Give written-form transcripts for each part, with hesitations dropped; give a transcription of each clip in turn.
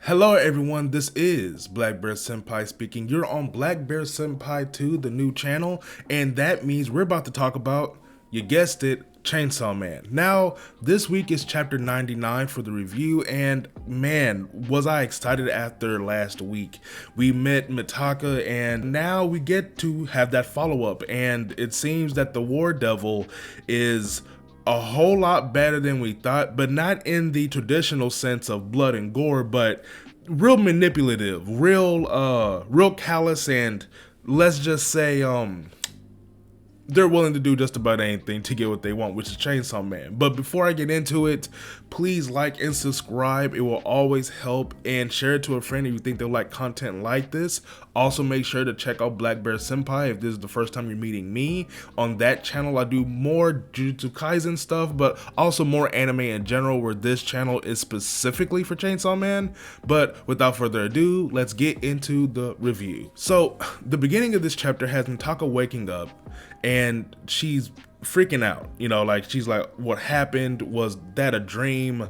Hello everyone, this is Black Bear Senpai speaking. You're on Black Bear Senpai 2, the new channel, and that means we're about to talk about, you guessed it, Chainsaw Man. Now, this week is chapter 99 for the review, and man, was I excited after last week. We met Mitaka, and now we get to have that follow-up, and it seems that the War Devil is a whole lot better than we thought, but not in the traditional sense of blood and gore, but real manipulative, real callous, and let's just say they're willing to do just about anything to get what they want, which is Chainsaw Man. But before I get into it, please like and subscribe. It will always help, and share it to a friend if you think they'll like content like this. Also, make sure to check out Black Bear Senpai if this is the first time you're meeting me. On that channel, I do more Jujutsu Kaisen stuff, but also more anime in general, where this channel is specifically for Chainsaw Man. But without further ado, let's get into the review. So, the beginning of this chapter has Mitaka waking up, and she's freaking out, like she's like, what happened? Was that a dream?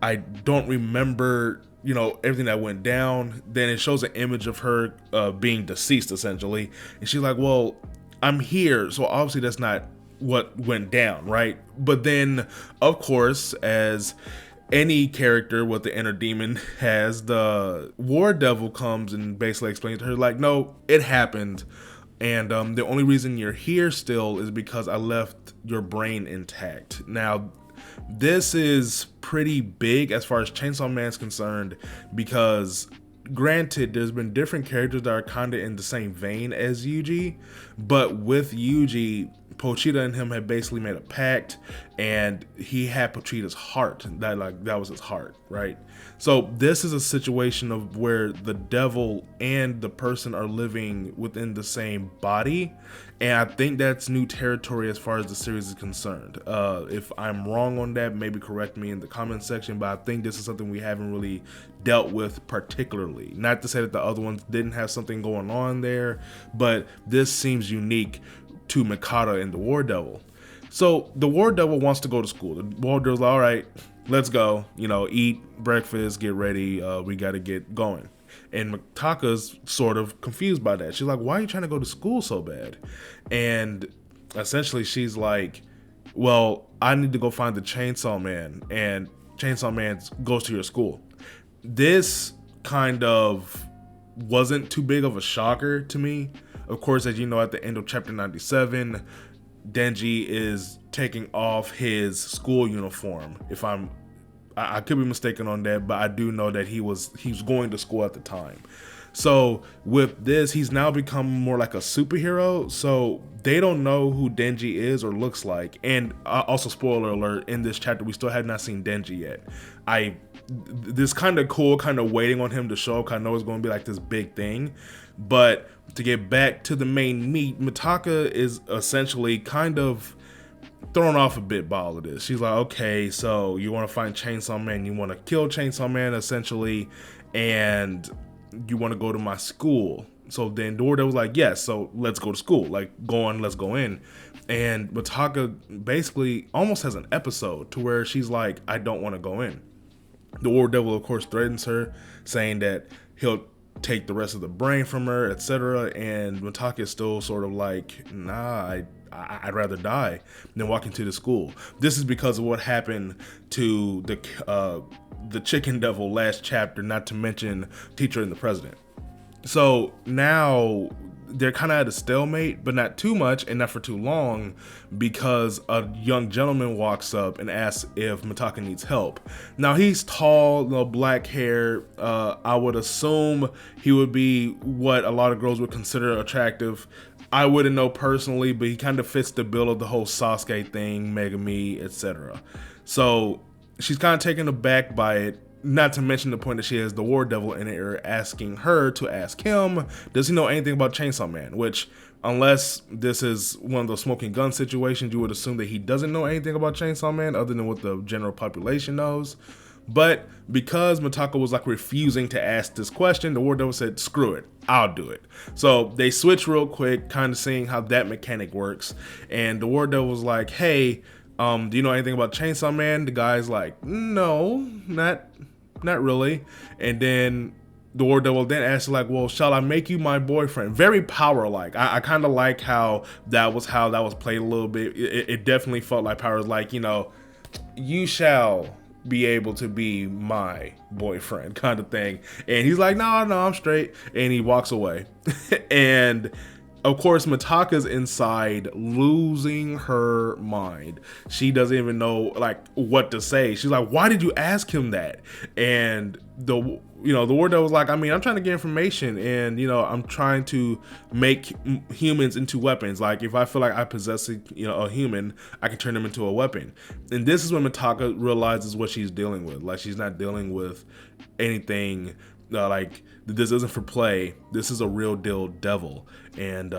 I don't remember, everything that went down. Then it shows an image of her being deceased essentially, and she's like, well, I'm here, so obviously that's not what went down, right? But then, of course, as any character with the inner demon has, the War Devil comes and basically explains to her like, no, it happened. And the only reason you're here still is because I left your brain intact. Now, this is pretty big as far as Chainsaw Man's concerned, because granted, there's been different characters that are kind of in the same vein as Yuji, but with Yuji, Pochita and him had basically made a pact, and he had Pochita's heart. That was his heart, right? So this is a situation of where the devil and the person are living within the same body, and I think that's new territory as far as the series is concerned. If I'm wrong on that, maybe correct me in the comment section, but I think this is something we haven't really dealt with particularly. Not to say that the other ones didn't have something going on there, but this seems unique to Mikado and the War Devil. So the War Devil wants to go to school. The War Devil's like, all right, let's go, eat breakfast, get ready, we gotta get going. And Mitaka's sort of confused by that. She's like, why are you trying to go to school so bad? And essentially she's like, well, I need to go find the Chainsaw Man, and Chainsaw Man goes to your school. This kind of wasn't too big of a shocker to me. Of course, as you know, at the end of chapter 97, Denji is taking off his school uniform. I could be mistaken on that, but I do know that he was going to school at the time. So with this, he's now become more like a superhero. So they don't know who Denji is or looks like. And also, spoiler alert, in this chapter, we still have not seen Denji yet. This kind of cool, kind of waiting on him to show up. I know it's going to be like this big thing, but to get back to the main meat, Mitaka is essentially kind of thrown off a bit by all of this. She's like, okay, so you want to find Chainsaw Man, you want to kill Chainsaw Man essentially, and you want to go to my school. So then Dorda was like, yes, so let's go to school, like go on, let's go in. And Mitaka basically almost has an episode to where she's like, I don't want to go in. The War Devil, of course, threatens her, saying that he'll take the rest of the brain from her, etc. And Mitaka is still sort of like, nah, I'd rather die than walk into the school. This is because of what happened to the Chicken Devil last chapter, not to mention Teacher and the President. So now they're kind of at a stalemate, but not too much and not for too long, because a young gentleman walks up and asks if Mitaka needs help. Now he's tall, black hair. I would assume he would be what a lot of girls would consider attractive. I wouldn't know personally, but he kind of fits the bill of the whole Sasuke thing, Megami, etc. So she's kind of taken aback by it. Not to mention the point that she has the War Devil in her asking her to ask him, does he know anything about Chainsaw Man? Which, unless this is one of those smoking gun situations, you would assume that he doesn't know anything about Chainsaw Man other than what the general population knows. But because Mitaka was like refusing to ask this question, the War Devil said, screw it, I'll do it. So they switch real quick, kind of seeing how that mechanic works. And the War Devil was like, hey, do you know anything about Chainsaw Man? The guy's like, no, not not really. And then the War Devil then asks like, well, shall I make you my boyfriend? Very power like. I kind of like how that was played a little bit. It definitely felt like Power was like, you know, you shall be able to be my boyfriend kind of thing. And he's like, no, I'm straight. And he walks away. And of course, Mitaka's inside losing her mind. She doesn't even know like what to say. She's like, why did you ask him that? And the War Devil was like, I mean, I'm trying to get information, and I'm trying to make humans into weapons. Like if I feel like I possess a human, I can turn them into a weapon. And this is when Mitaka realizes what she's dealing with. Like she's not dealing with anything like this isn't for play. This is a real deal devil, and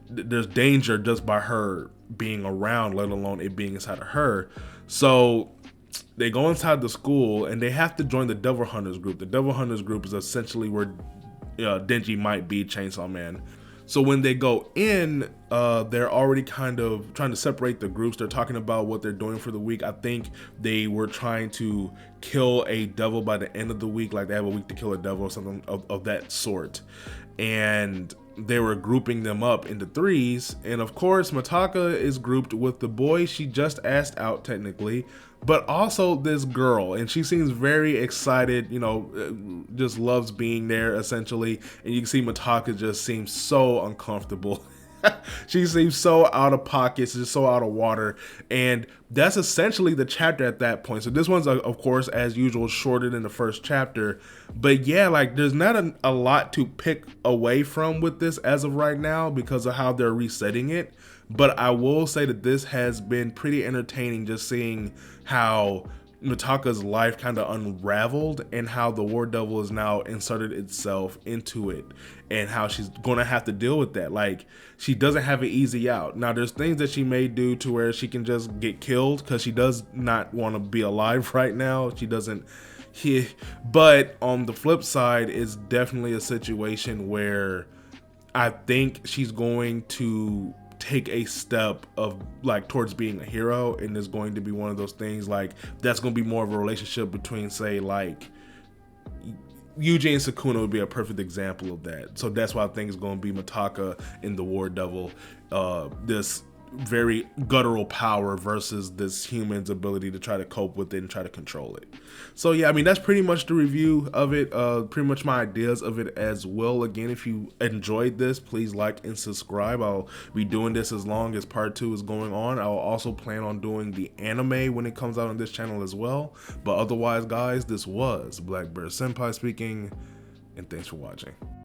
there's danger just by her being around, let alone it being inside of her. So they go inside the school and they have to join the Devil Hunters group. The Devil Hunters group is essentially where Denji might be Chainsaw Man. So when they go in, they're already kind of trying to separate the groups. They're talking about what they're doing for the week. I think they were trying to kill a devil by the end of the week. Like they have a week to kill a devil or something of that sort. And they were grouping them up into threes. And of course, Mitaka is grouped with the boy she just asked out technically, but also this girl. And she seems very excited, just loves being there essentially. And you can see Mitaka just seems so uncomfortable. She seems so out of pocket, just so out of water. And that's essentially the chapter at that point. So this one's, of course, as usual, shorter than the first chapter. But yeah, like there's not a lot to pick away from with this as of right now because of how they're resetting it. But I will say that this has been pretty entertaining, just seeing how Mitaka's life kind of unraveled and how the War Devil has now inserted itself into it and how she's going to have to deal with that. Like she doesn't have an easy out. Now there's things that she may do to where she can just get killed because she does not want to be alive right now. She doesn't. But on the flip side, it's definitely a situation where I think she's going to take a step of like towards being a hero, and is going to be one of those things like that's going to be more of a relationship between, say, like Yuji and Sukuna would be a perfect example of that. So that's why I think it's going to be Mitaka in the War Devil, this very guttural power versus this human's ability to try to cope with it and try to control it. So yeah, I mean, that's pretty much the review of it, pretty much my ideas of it as well. Again, if you enjoyed this, please like and subscribe. I'll be doing this as long as part 2 is going on. I'll also plan on doing the anime when it comes out on this channel as well. But otherwise, guys, this was Black Bear Senpai speaking, and thanks for watching.